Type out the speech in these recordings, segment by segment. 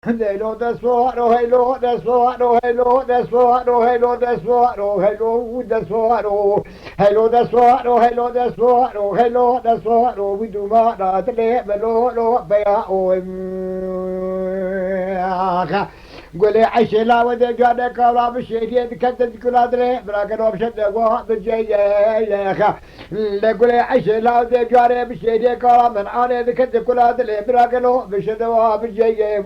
Hello, that's what, oh, hello, that's what, oh, hello, that's what, oh, hello, that's what, oh, hello, that's what, oh, hello, that's what, oh, hello, that's what, oh, hello, that's what, oh, we do not, the hello, no, bear, oh, قولي عيش لا ودي جانا كلام الشيء كتب كل هذا براكن وبشد واحد الجاي يا أخا لا قولي عيش لا ودي جانا بالشيء كلام من أنا كتب كل هذا براكن وبشد واحد الجاي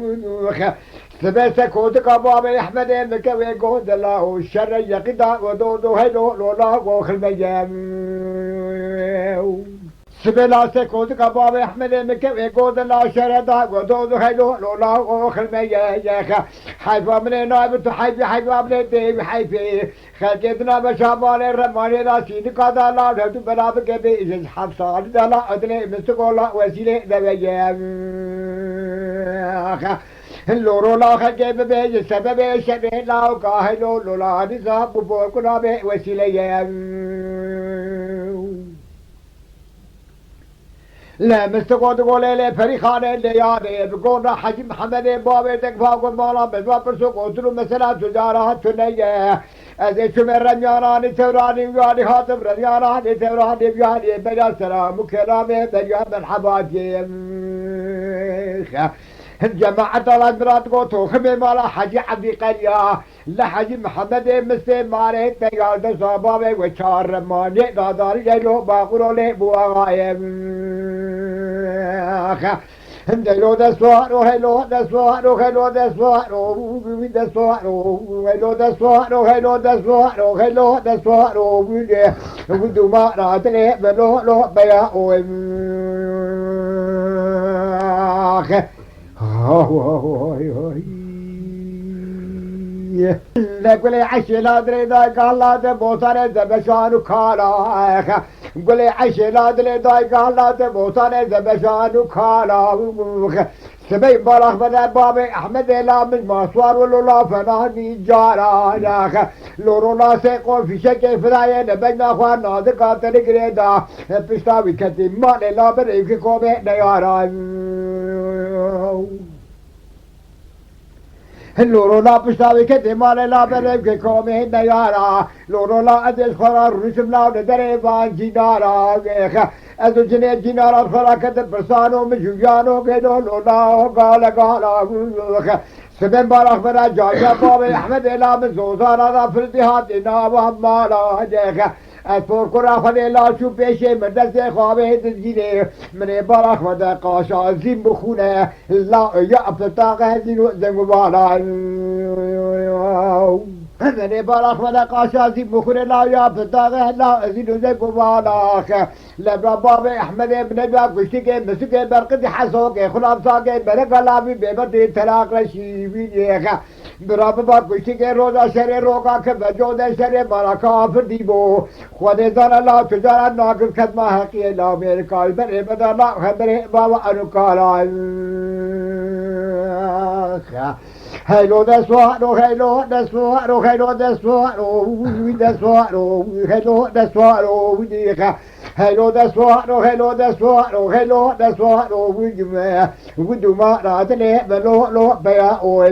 سبت كود كباب أحمد مكوي كود الله الشر يقطع ودود هلو لولا وخل ميام سبلا سكود كباب أحمد مكوي كود الله الشر يقطع ودود هلو لولا وخل ميام حيفا من نائب حيفي حيفا من ديب حيفي خلقتنا بشابان الرماني راسيد قادا لا نهتو بلاب كبي إذن حفصان دلا أدني مستقولا وسيلة دبيام اللورو لا خلقي ببيج سبب شبه لا وكاهلو لولا نزاب بوكنا بي وسيلة لا مستقود قولي لي فريخاني اللي ياري بقولنا حجي محمد بابي تكفا قد مالا بزوا برسو قوتلو مثلا تجارات تنية ازي شمر رنياناني توراني وياني خاطب رنياناني توراني وياني بلا سلام وكلامي بلا مرحباتي جماعة الأمراض قوتو خمي مالا حجي عبدي قرية لحجي محمد مسلم مالي تيار صبابي وشار رماني دادار يلو باقرو لي بواغايم هلو دسوارو هلو دسوارو هلو دسوارو دسوارو هلو دسوارو هلو دسوارو هلو دسوارو ودو ما راتلي بلو لو بيا اوم لقولي عشي لا دري داي قال لا تبوتاني زبشانو كالا قولي عشي لا دري داي قال لا تبوتاني زبشانو كالا سبي بلاخ بدا بابي احمد لا من ماسوار ولولا فناني جارا لورولا سيقول في شكل فدايا نبينا اخوان نادر قاتل قريدا بشتاوي كتي مالي لا بريك كومي نيارا لورولا بشتاوي كتي مالي لا بريك كومي نيارا لورولا ادش خرار رسم لا ندريبان جدارا ازو جنيه جنارا خرا كتب برسانو مجويانو كدو لولا قال سبن بارخ بنا جايا بابي احمد الا من زوزانا دا فردهاتنا وهمالا جيخ اسفور كرا خدي لا شو بيشي مدرسة خوابه تزجيني من بارخ بنا قاشا زين بخونه لا يا ابتاقه زينو زنگوالا من بارخ بنا قاشا زين بخونه لا يا ابتاقه لا زينو زنگوالا لبرا بابي احمد ابن باب كشتي مسكي برقدي حسوكي خلاصاكي برق لابي بيبدي تلاق رشيبي برا باب كشتي روزا شر روكا كبجود شر بركا فديبو خود دار الله تجار ناقل خدمه حقي لا امريكا بر بدر لا خبر بابا انكالا هلو دسوارو هلو دسوارو هلو دسوارو دسوارو هلو دسوارو وديخا هلو دسوارو هلو دسوارو هلو دسوارو ودما ودما راتني بلو لو بيا او